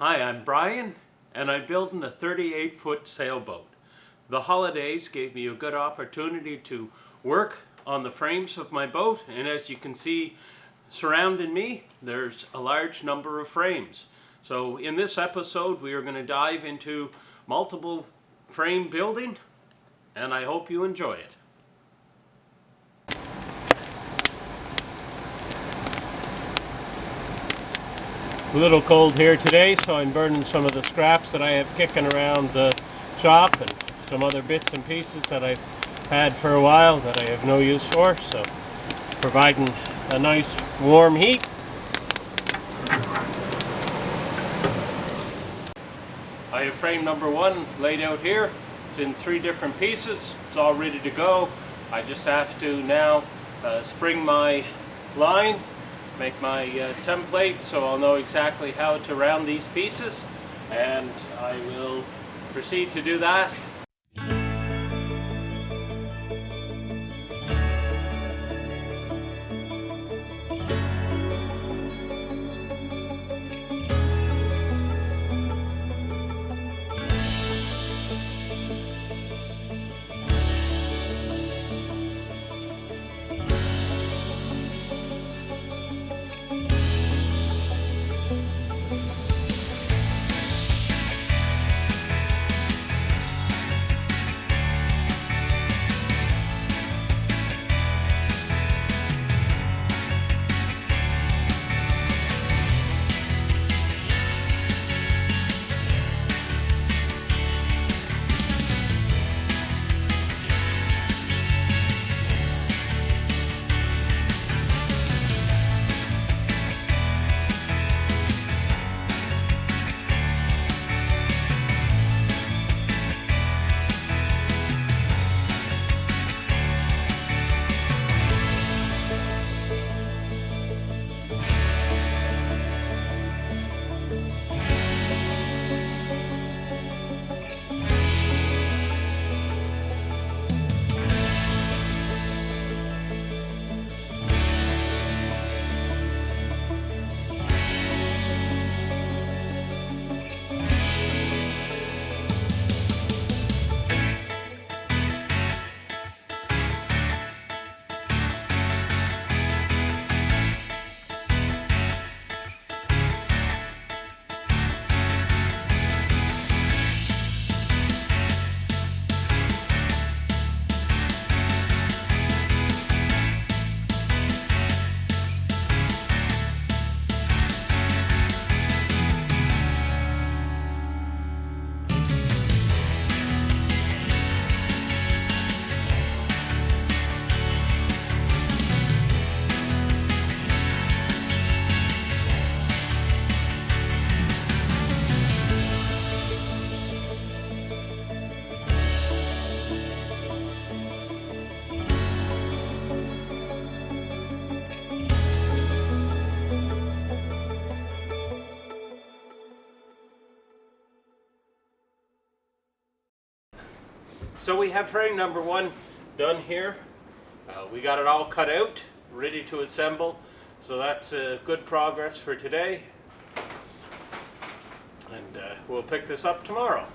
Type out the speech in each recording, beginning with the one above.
Hi, I'm Brian, and I'm building a 38-foot sailboat. The holidays gave me a good opportunity to work on the frames of my boat, and as you can see surrounding me, there's a large number of frames. So in this episode, we are going to dive into multiple frame building, and I hope you enjoy it. A little cold here today, so I'm burning some of the scraps that I have kicking around the shop and some other bits and pieces that I've had for a while that I have no use for, so providing a nice warm heat. I have frame number one laid out here. It's in 3 different pieces. It's all ready to go. I just have to now spring my line, make my template so I'll know exactly how to round these pieces, and I will proceed to do that. So we have frame number one done here. We got it all cut out, ready to assemble. So that's good progress for today. And we'll pick this up tomorrow.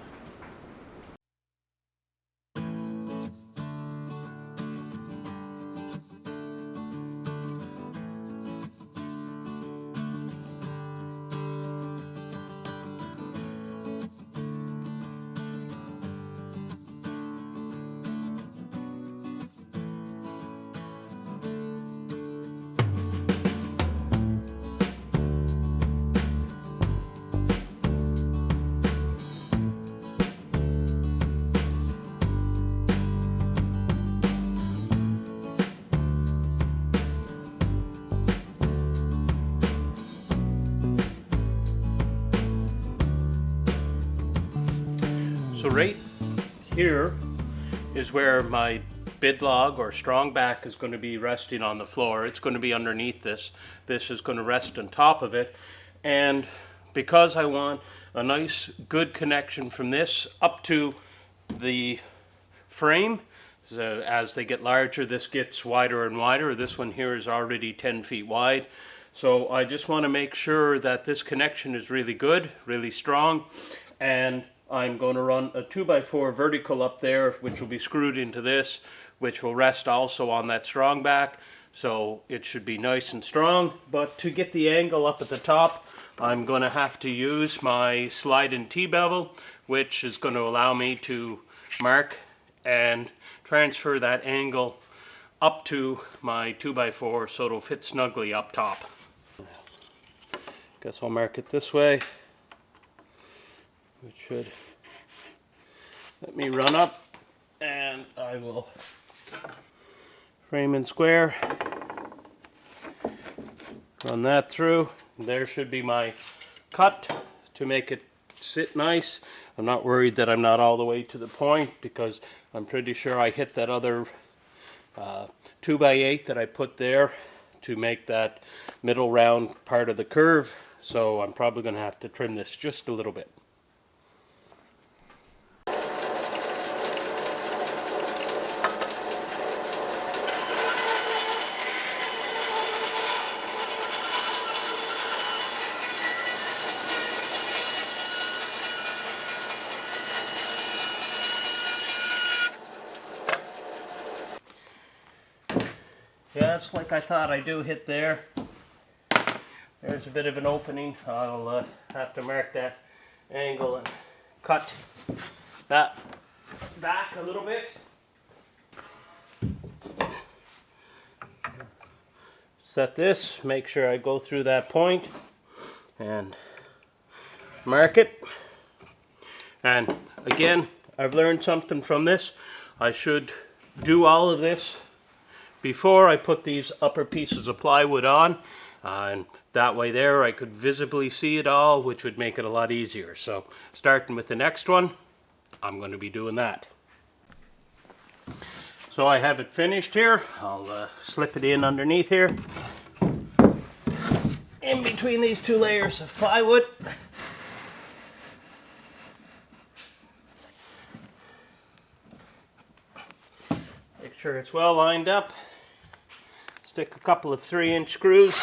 So right here is where my bid log or strong back is going to be resting on the floor. It's going to be underneath this. This is going to rest on top of it. And because I want a nice good connection from this up to the frame, so as they get larger, this gets wider and wider. This one here is already 10 feet wide. So I just want to make sure that this connection is really good, really strong, and I'm going to run a 2x4 vertical up there, which will be screwed into this, which will rest also on that strong back. So it should be nice and strong. But to get the angle up at the top, I'm going to have to use my slide-in T-bevel, which is going to allow me to mark and transfer that angle up to my 2x4 so it'll fit snugly up top. Guess I'll mark it this way, which should let me run up, and I will frame in square, run that through. There should be my cut to make it sit nice. I'm not worried that I'm not all the way to the point, because I'm pretty sure I hit that other 2x8 that I put there to make that middle round part of the curve. So I'm probably going to have to trim this just a little bit. Yeah, it's like I thought. I do hit there. There's a bit of an opening. I'll have to mark that angle and cut that back a little bit. Set this, make sure I go through that point and mark it. And again, I've learned something from this. I should do all of this before I put these upper pieces of plywood on, and that way there I could visibly see it all, which would make it a lot easier. So starting with the next one, I'm going to be doing that. So I have it finished here. I'll slip it in underneath here, in between these two layers of plywood. Make sure it's well lined up. Stick a couple of 3-inch screws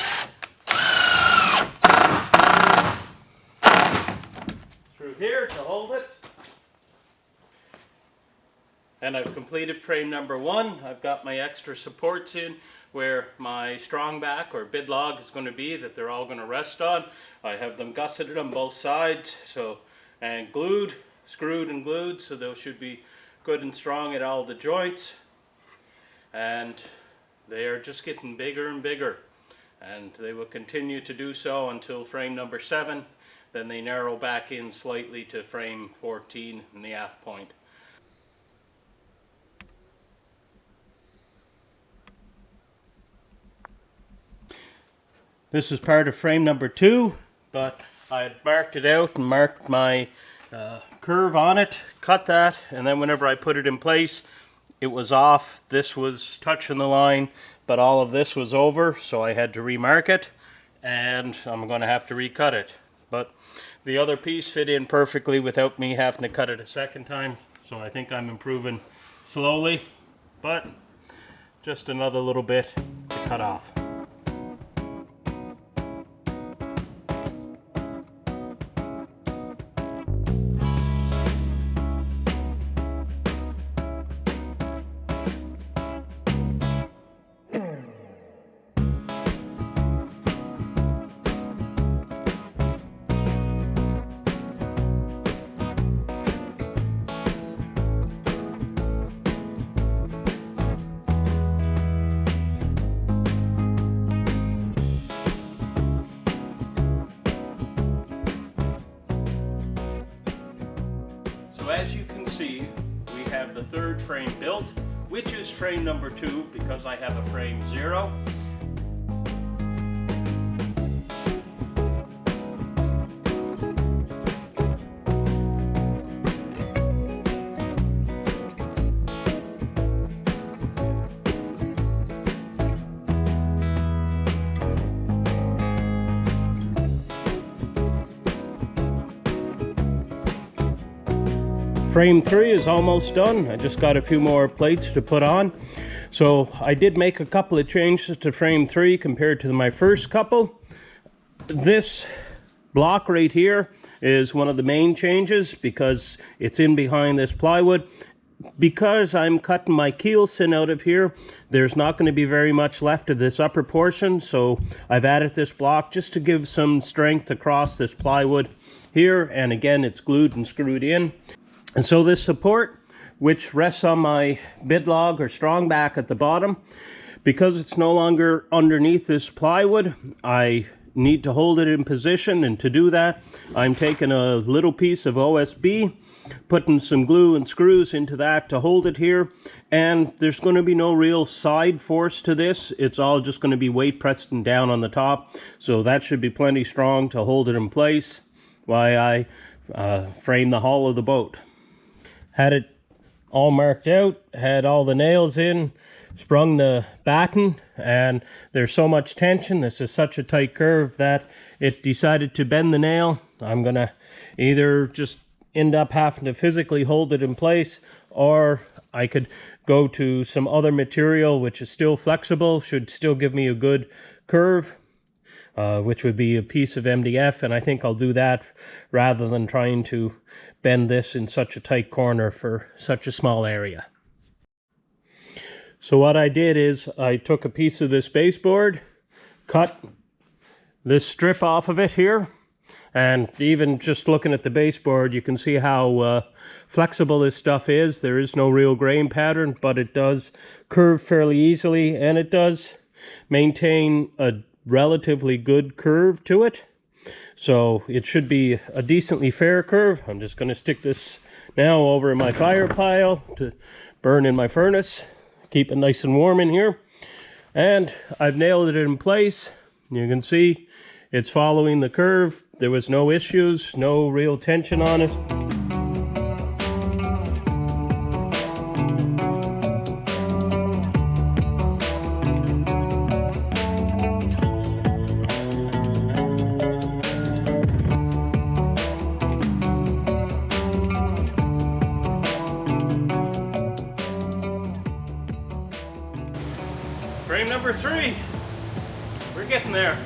through here to hold it. And I've completed frame number 1. I've got my extra supports in where my strong back or bid log is going to be, that they're all going to rest on. I have them gusseted on both sides, and glued, screwed and glued, so those should be good and strong at all the joints. And they are just getting bigger and bigger, and they will continue to do so until frame number 7. Then they narrow back in slightly to frame 14 in the aft point. This is part of frame number 2, but I had marked it out and marked my curve on it, cut that, and then whenever I put it in place, it was off. This was touching the line, but all of this was over, so I had to remark it, and I'm going to have to recut it. But the other piece fit in perfectly without me having to cut it a second time, so I think I'm improving slowly, but just another little bit to cut off. As you can see, we have the third frame built, which is frame number 2 because I have a frame 0. Frame 3 is almost done. I just got a few more plates to put on. So I did make a couple of changes to frame 3 compared to my first couple. This block right here is one of the main changes because it's in behind this plywood. Because I'm cutting my keelson out of here, there's not going to be very much left of this upper portion, so I've added this block just to give some strength across this plywood here, and again it's glued and screwed in. And so this support, which rests on my bid log or strong back at the bottom, because it's no longer underneath this plywood, I need to hold it in position, and to do that I'm taking a little piece of OSB, putting some glue and screws into that to hold it here, and there's going to be no real side force to this. It's all just going to be weight pressed down on the top, so that should be plenty strong to hold it in place while I frame the hull of the boat. Had it all marked out, had all the nails in, sprung the batten, and there's so much tension, this is such a tight curve that it decided to bend the nail. I'm gonna either just end up having to physically hold it in place, or I could go to some other material which is still flexible, should still give me a good curve, which would be a piece of MDF, and I think I'll do that rather than trying to bend this in such a tight corner for such a small area. So what I did is I took a piece of this baseboard, cut this strip off of it here, and even just looking at the baseboard, you can see how flexible this stuff is. There is no real grain pattern, but it does curve fairly easily, and it does maintain a relatively good curve to it. So it should be a decently fair curve. I'm just going to stick this now over in my fire pile to burn in my furnace. Keep it nice and warm in here. And I've nailed it in place. You can see it's following the curve. There was no issues, no real tension on it. Frame number 3. We're getting there.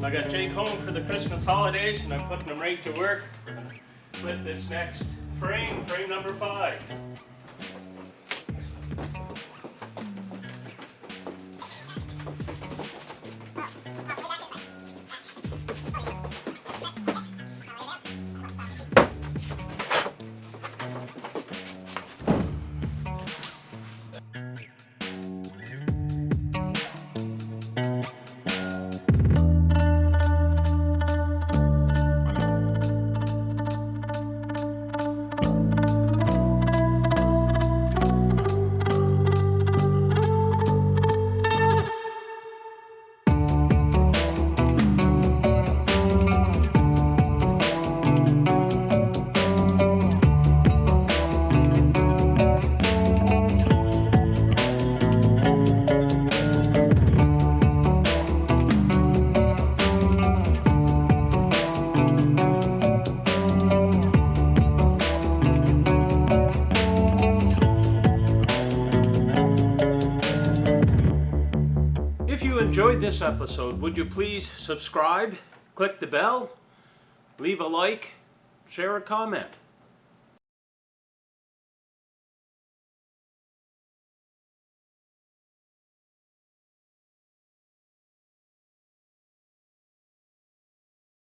I got Jake home for the Christmas holidays, and I'm putting him right to work. We're going to flip this next frame, frame number 5. If you enjoyed this episode, would you please subscribe, click the bell, leave a like, share a comment.